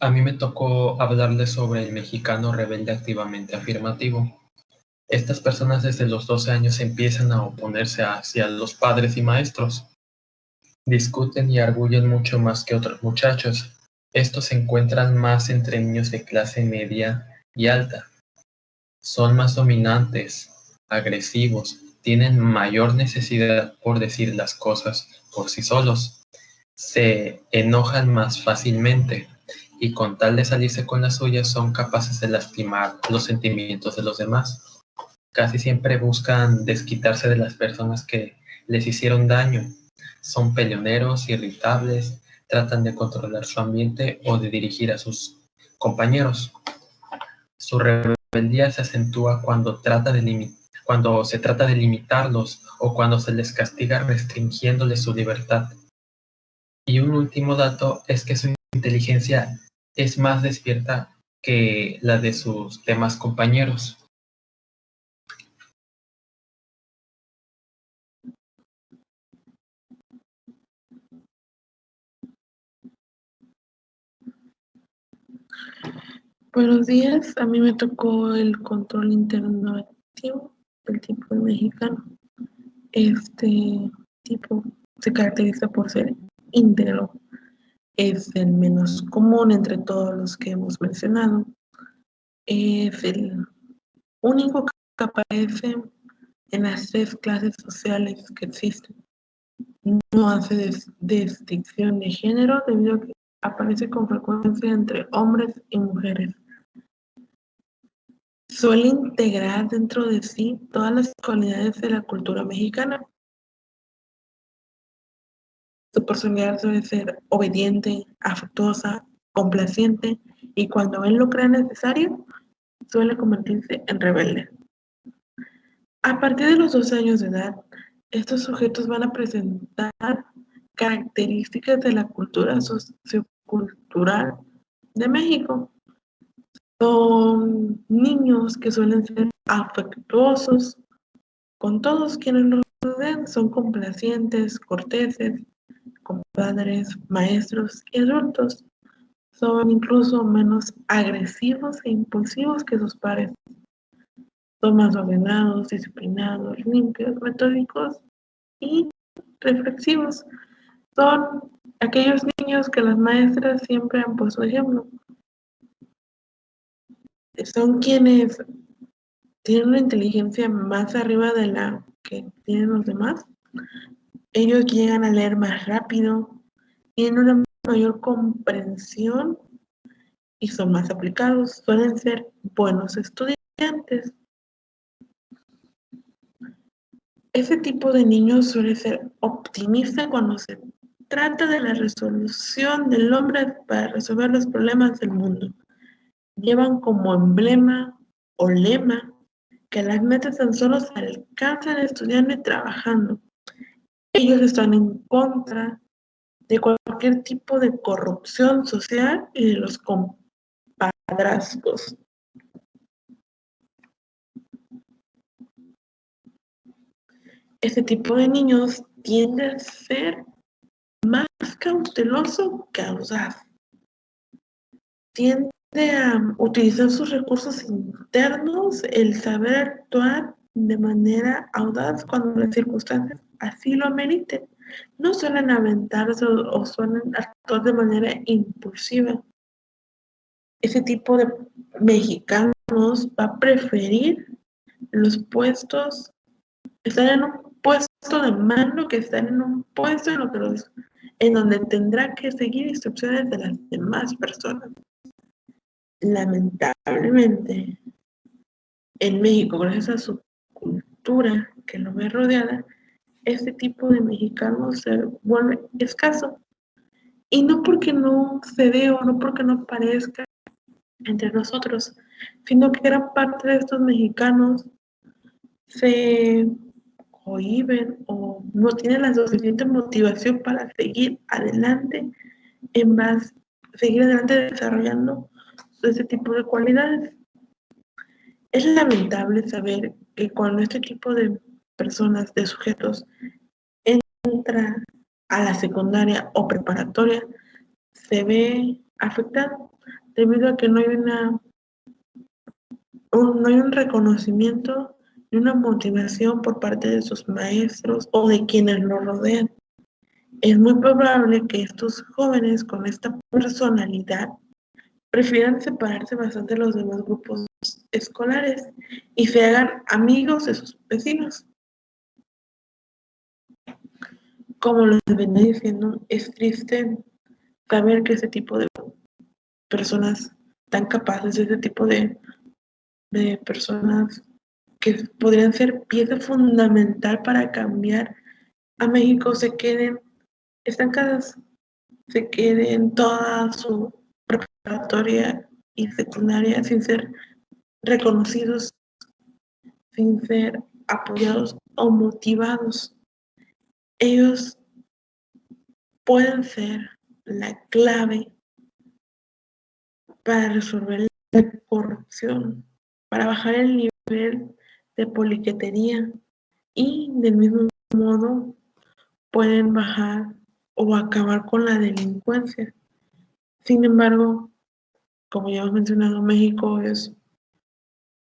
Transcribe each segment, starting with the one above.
A mí me tocó hablarles sobre el mexicano rebelde activamente afirmativo. Estas personas desde los 12 años empiezan a oponerse hacia los padres y maestros. Discuten y arguyen mucho más que otros muchachos. Estos se encuentran más entre niños de clase media y alta. Son más dominantes, agresivos, tienen mayor necesidad por decir las cosas por sí solos. Se enojan más fácilmente y con tal de salirse con las suyas son capaces de lastimar los sentimientos de los demás. Casi siempre buscan desquitarse de las personas que les hicieron daño. Son peleoneros, irritables, tratan de controlar su ambiente o de dirigir a sus compañeros. Su rebeldía se acentúa cuando se trata de limitarlos o cuando se les castiga restringiéndoles su libertad. Y un último dato es que su inteligencia es más despierta que la de sus demás compañeros. Buenos días, a mí me tocó el control interno activo del tipo mexicano. Este tipo se caracteriza por ser íntegro, es el menos común entre todos los que hemos mencionado, es el único que aparece en las 3 clases sociales que existen. No hace distinción de género debido a que aparece con frecuencia entre hombres y mujeres. Suele integrar dentro de sí todas las cualidades de la cultura mexicana. Su personalidad suele ser obediente, afectuosa, complaciente y cuando él lo crea necesario, suele convertirse en rebelde. A partir de los 12 años de edad, estos sujetos van a presentar características de la cultura sociocultural de México. Son niños que suelen ser afectuosos con todos quienes los rodean, son complacientes, corteses, con padres, maestros y adultos. Son incluso menos agresivos e impulsivos que sus pares. Son más ordenados, disciplinados, limpios, metódicos y reflexivos. Son aquellos niños que las maestras siempre han puesto ejemplo. Son quienes tienen una inteligencia más arriba de la que tienen los demás. Ellos llegan a leer más rápido, tienen una mayor comprensión y son más aplicados. Suelen ser buenos estudiantes. Ese tipo de niños suele ser optimista cuando se trata de la resolución del hombre para resolver los problemas del mundo. Llevan como emblema o lema que las metas tan solo se alcanzan estudiando y trabajando. Ellos están en contra de cualquier tipo de corrupción social y de los compadrazgos. Este tipo de niños tiende a ser más cauteloso que audaz. Tiende a utilizar sus recursos internos, el saber actuar de manera audaz cuando las circunstancias así lo ameriten. No suelen aventarse o suelen actuar de manera impulsiva. Ese tipo de mexicanos va a preferir los puestos, estar en un puesto de mando que estar en un puesto en donde tendrá que seguir instrucciones de las demás personas. Lamentablemente, en México, gracias a su cultura que lo ve rodeada, este tipo de mexicanos se vuelve escaso. Y no porque no se dé o no porque no parezca entre nosotros, sino que gran parte de estos mexicanos se cohíben o no tienen la suficiente motivación para seguir adelante seguir adelante desarrollando ese tipo de cualidades. Es lamentable saber que cuando este tipo de personas, de sujetos, entra a la secundaria o preparatoria, se ve afectado. debido a que no hay no hay un reconocimiento y una motivación por parte de sus maestros o de quienes lo rodean. Es muy probable que estos jóvenes con esta personalidad prefieran separarse bastante de los demás grupos escolares y se hagan amigos de sus vecinos. Como les venía diciendo, es triste saber que ese tipo de personas tan capaces, ese tipo de personas que podrían ser pieza fundamental para cambiar a México, se queden estancadas, se queden toda su preparatoria y secundaria sin ser reconocidos, sin ser apoyados o motivados. Ellos pueden ser la clave para resolver la corrupción, para bajar el nivel de poliquetería y del mismo modo pueden bajar o acabar con la delincuencia. Sin embargo, como ya hemos mencionado, México es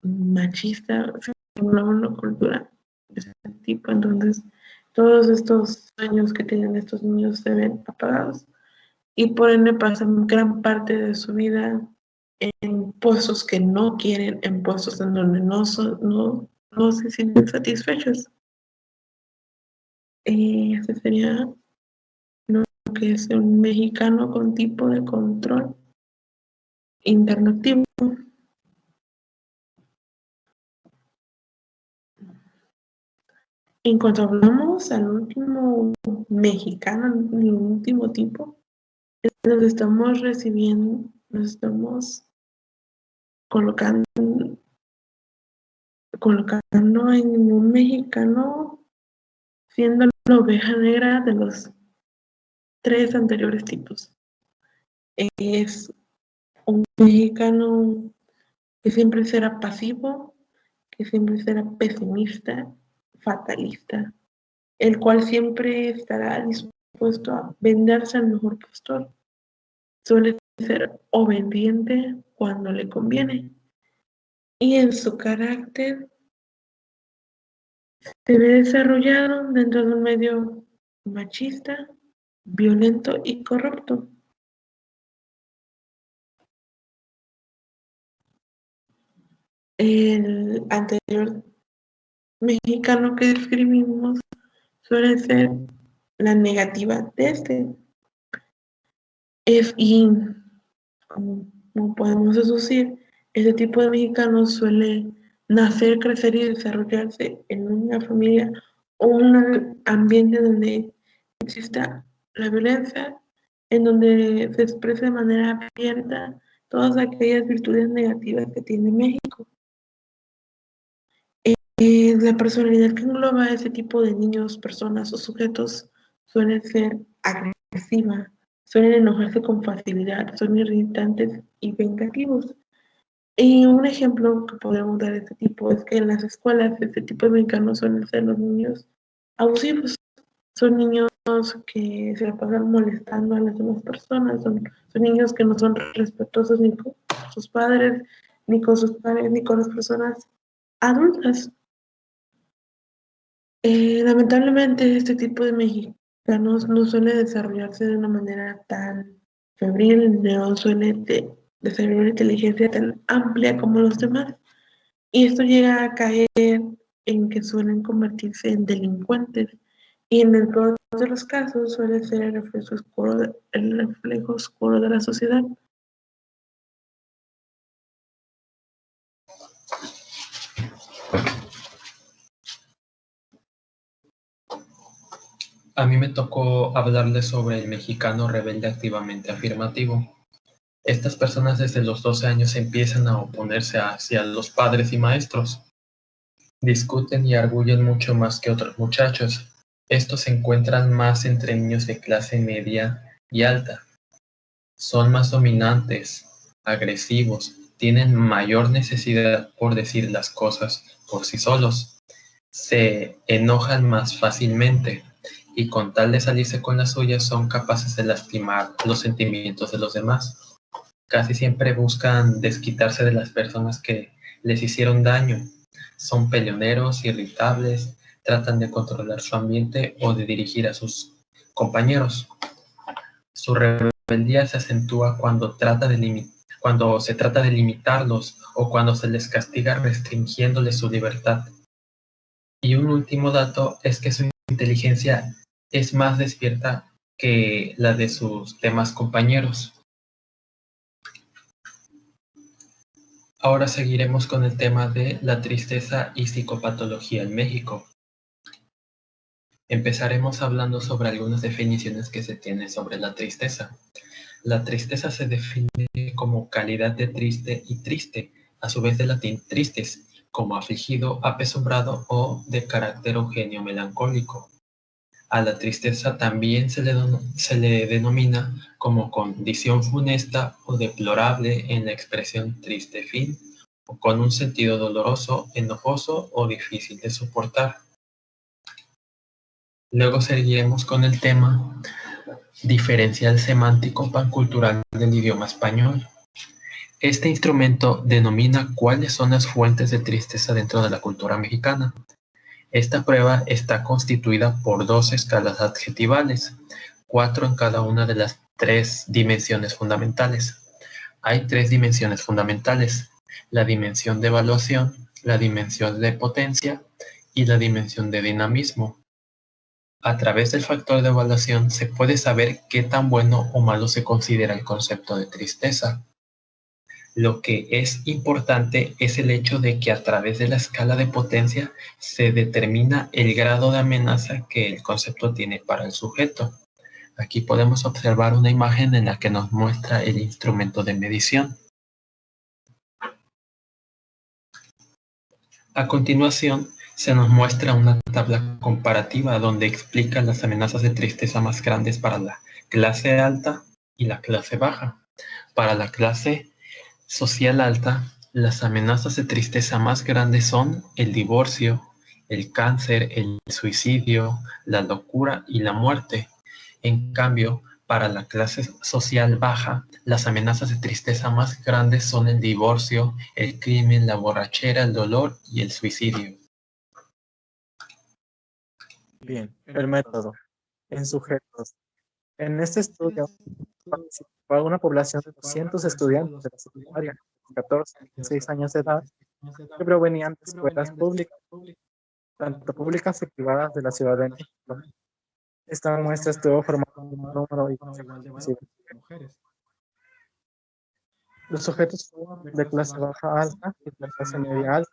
machista, se formó una cultura de ese tipo, entonces todos estos sueños que tienen estos niños se ven apagados y por ende pasan gran parte de su vida en puestos que no quieren, en puestos en donde no se sienten satisfechos. Ese sería lo que es un mexicano con tipo de control interno activo. En cuanto hablamos al último mexicano, el último tipo, nos estamos recibiendo, nos estamos colocando en un mexicano siendo la oveja negra de los tres anteriores tipos. Es un mexicano que siempre será pasivo, que siempre será pesimista, fatalista, el cual siempre estará dispuesto a venderse al mejor postor. Suele ser obediente cuando le conviene. Y en su carácter se ve desarrollado dentro de un medio machista, violento y corrupto. El anterior mexicano que describimos suele ser la negativa de este. Y como podemos deducir, este tipo de mexicanos suele nacer, crecer y desarrollarse en una familia o un ambiente donde exista la violencia, en donde se expresa de manera abierta todas aquellas virtudes negativas que tiene México. La personalidad que engloba a ese tipo de niños, personas o sujetos suele ser agresiva, suelen enojarse con facilidad, son irritantes y vengativos. Y un ejemplo que podemos dar de este tipo es que en las escuelas este tipo de mexicanos suelen ser los niños abusivos. Son niños que se la pasan molestando a las demás personas, son niños que no son respetuosos ni con sus padres, ni con sus padres, ni con las personas adultas. Lamentablemente este tipo de mexicanos no suele desarrollarse de una manera tan febril, no suele desarrollar una inteligencia tan amplia como los demás. Y esto llega a caer en que suelen convertirse en delincuentes. Y en el peor de los casos suele ser el reflejo oscuro de la sociedad. A mí me tocó hablarles sobre el mexicano rebelde activamente afirmativo. Estas personas desde los 12 años empiezan a oponerse hacia los padres y maestros. Discuten y arguyen mucho más que otros muchachos. Estos se encuentran más entre niños de clase media y alta. Son más dominantes, agresivos, tienen mayor necesidad por decir las cosas por sí solos. Se enojan más fácilmente y con tal de salirse con las suyas son capaces de lastimar los sentimientos de los demás. Casi siempre buscan desquitarse de las personas que les hicieron daño. Son peleoneros, irritables, tratan de controlar su ambiente o de dirigir a sus compañeros. Su rebeldía se acentúa cuando se trata de limitarlos o cuando se les castiga restringiéndoles su libertad. Y un último dato es que su inteligencia es más despierta que la de sus demás compañeros. Ahora seguiremos con el tema de la tristeza y psicopatología en México. Empezaremos hablando sobre algunas definiciones que se tienen sobre la tristeza. La tristeza se define como calidad de triste y triste, a su vez de latín tristes, como afligido, apesumbrado o de carácter eugenio melancólico. A la tristeza también se le denomina como condición funesta o deplorable en la expresión triste fin, o con un sentido doloroso, enojoso o difícil de soportar. Luego seguiremos con el tema diferencial semántico pancultural del idioma español. Este instrumento denomina cuáles son las fuentes de tristeza dentro de la cultura mexicana. Esta prueba está constituida por 2 escalas adjetivales, 4 en cada una de las 3 dimensiones fundamentales. Hay 3 dimensiones fundamentales: la dimensión de evaluación, la dimensión de potencia y la dimensión de dinamismo. A través del factor de evaluación se puede saber qué tan bueno o malo se considera el concepto de tristeza. Lo que es importante es el hecho de que a través de la escala de potencia se determina el grado de amenaza que el concepto tiene para el sujeto. Aquí podemos observar una imagen en la que nos muestra el instrumento de medición. A continuación, se nos muestra una tabla comparativa donde explica las amenazas de tristeza más grandes para la clase alta y la clase baja. Para la clase social alta, las amenazas de tristeza más grandes son el divorcio, el cáncer, el suicidio, la locura y la muerte. En cambio, para la clase social baja, las amenazas de tristeza más grandes son el divorcio, el crimen, la borrachera, el dolor y el suicidio. Bien, el método. En sujetos. En este estudio participó una población de 200 estudiantes de la secundaria, de 14 a 16 años de edad, que provenían de escuelas públicas, tanto públicas y privadas de la Ciudad de México. Esta muestra estuvo formada por un número igual de hombres y mujeres. Los sujetos fueron de clase baja alta y de clase media alta.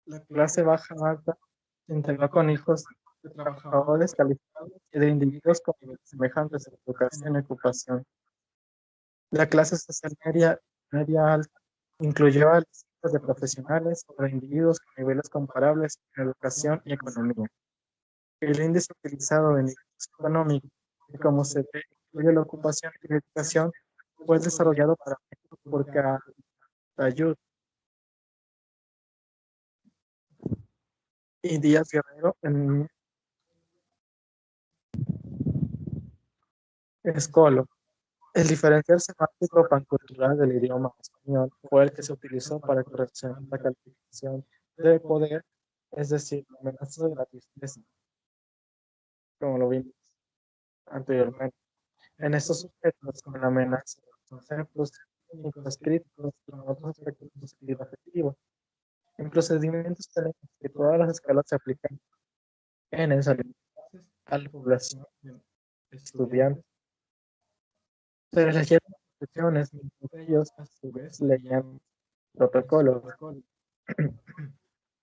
La clase baja alta se integró con hijos de trabajadores calificados y de individuos con niveles semejantes en educación y ocupación. La clase social media alta incluyó a los hijos de profesionales o de individuos con niveles comparables en educación y economía. El índice utilizado en ingresos económicos, que como se ve incluye la ocupación y la educación, fue desarrollado para México por Calatayud y Díaz Guerrero en Escolo. El diferencial semántico pancultural del idioma español fue el que se utilizó para correccionar la calificación de poder, es decir, la amenaza de la tristeza, como lo vimos anteriormente. En estos sujetos con la amenaza de los conceptos técnicos, críticos y en otros aspectos de sentido afectivo. En procedimientos tenemos que todas las escalas se aplican en ensayos a la población de estudiantes. Se elegieron profesiones, mientras ellos a su vez leían protocolos.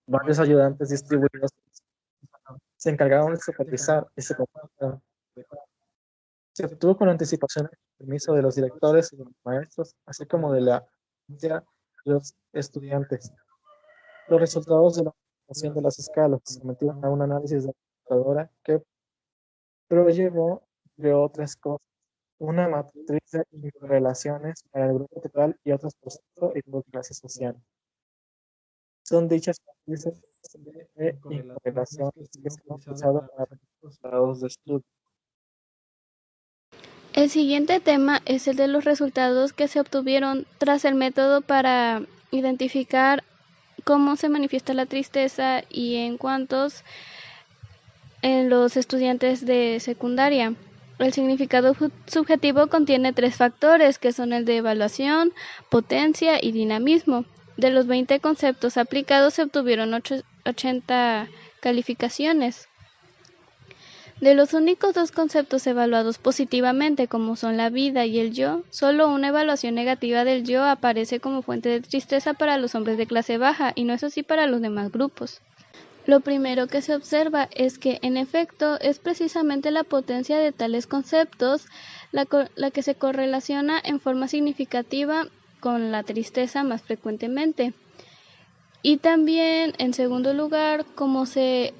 Varios ayudantes distribuidos se encargaron de supervisar y se comportaron. Se obtuvo con anticipación el permiso de los directores y de los maestros, así como de los estudiantes. Los resultados de la aplicación de las escalas se sometieron a un análisis de la computadora que proyectó, entre otras cosas, una matriz de interrelaciones para el grupo total y otros por sexo y por clase social. Son dichas matrices de interrelaciones que se han utilizado para resultados de estudio. El siguiente tema es el de los resultados que se obtuvieron tras el método para identificar cómo se manifiesta la tristeza y en cuántos en los estudiantes de secundaria. El significado subjetivo contiene 3 factores, que son el de evaluación, potencia y dinamismo. De los 20 conceptos aplicados se obtuvieron 80 calificaciones. De los únicos 2 conceptos evaluados positivamente, como son la vida y el yo, solo una evaluación negativa del yo aparece como fuente de tristeza para los hombres de clase baja, y no es así para los demás grupos. Lo primero que se observa es que, en efecto, es precisamente la potencia de tales conceptos la que se correlaciona en forma significativa con la tristeza más frecuentemente. Y también, en segundo lugar, como es de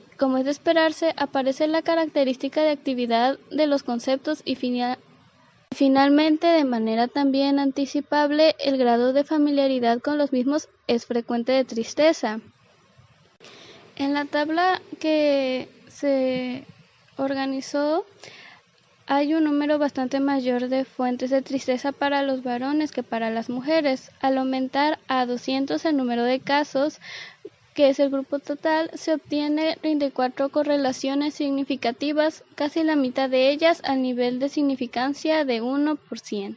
esperarse, aparece la característica de actividad de los conceptos y finalmente, de manera también anticipable, el grado de familiaridad con los mismos es frecuente de tristeza. En la tabla que se organizó hay un número bastante mayor de fuentes de tristeza para los varones que para las mujeres. Al aumentar a 200 el número de casos, que es el grupo total, se obtiene 34 correlaciones significativas, casi la mitad de ellas al nivel de significancia de 1%.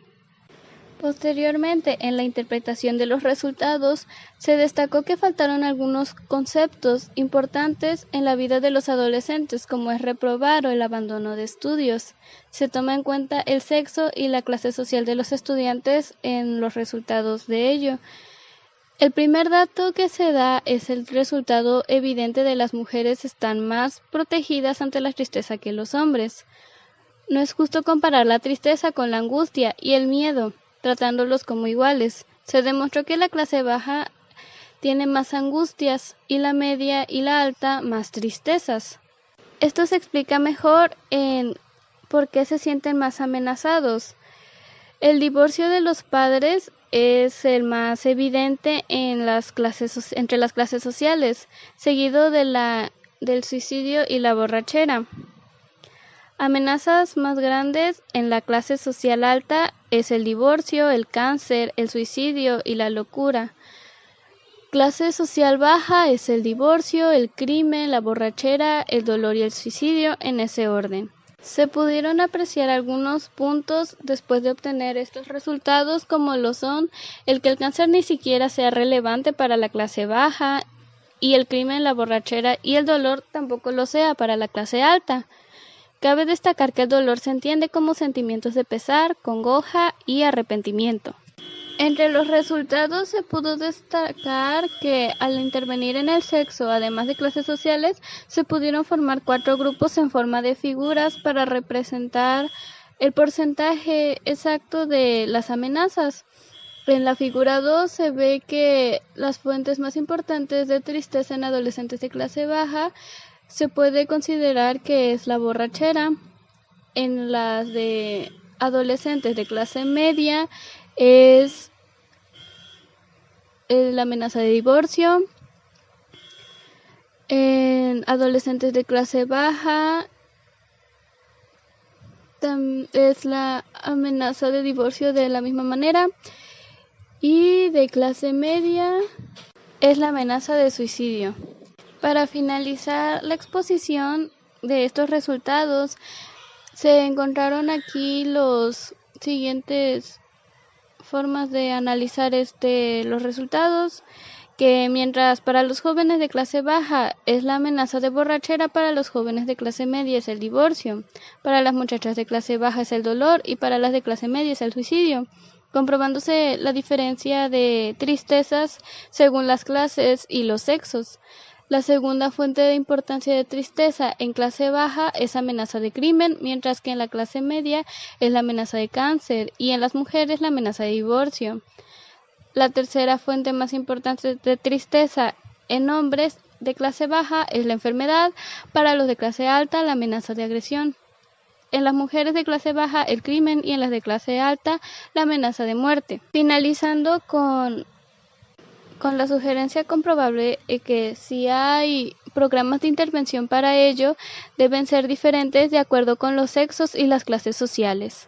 Posteriormente, en la interpretación de los resultados, se destacó que faltaron algunos conceptos importantes en la vida de los adolescentes, como es reprobar o el abandono de estudios. Se toma en cuenta el sexo y la clase social de los estudiantes en los resultados de ello. El primer dato que se da es el resultado evidente de las mujeres están más protegidas ante la tristeza que los hombres. No es justo comparar la tristeza con la angustia y el miedo, tratándolos como iguales. Se demostró que la clase baja tiene más angustias y la media y la alta más tristezas. Esto se explica mejor en por qué se sienten más amenazados. El divorcio de los padres es el más evidente entre las clases sociales, seguido del suicidio y la borrachera. Amenazas más grandes en la clase social alta es el divorcio, el cáncer, el suicidio y la locura. Clase social baja es el divorcio, el crimen, la borrachera, el dolor y el suicidio, en ese orden. Se pudieron apreciar algunos puntos después de obtener estos resultados, como lo son el que el cáncer ni siquiera sea relevante para la clase baja, y el crimen, la borrachera y el dolor tampoco lo sea para la clase alta. Cabe destacar que el dolor se entiende como sentimientos de pesar, congoja y arrepentimiento. Entre los resultados se pudo destacar que al intervenir en el sexo, además de clases sociales, se pudieron formar 4 grupos en forma de figuras para representar el porcentaje exacto de las amenazas. En la figura 2 se ve que las fuentes más importantes de tristeza en adolescentes de clase baja se puede considerar que es la borrachera. En las de adolescentes de clase media es la amenaza de divorcio. En adolescentes de clase baja es la amenaza de divorcio de la misma manera. Y de clase media es la amenaza de suicidio. Para finalizar la exposición de estos resultados, se encontraron aquí los siguientes formas de analizar los resultados, que mientras para los jóvenes de clase baja es la amenaza de borrachera, para los jóvenes de clase media es el divorcio, para las muchachas de clase baja es el dolor y para las de clase media es el suicidio, comprobándose la diferencia de tristezas según las clases y los sexos. La segunda fuente de importancia de tristeza en clase baja es amenaza de crimen, mientras que en la clase media es la amenaza de cáncer y en las mujeres la amenaza de divorcio. La tercera fuente más importante de tristeza en hombres de clase baja es la enfermedad, para los de clase alta la amenaza de agresión. En las mujeres de clase baja el crimen y en las de clase alta la amenaza de muerte. Finalizando con la sugerencia comprobable que si hay programas de intervención para ello, deben ser diferentes de acuerdo con los sexos y las clases sociales.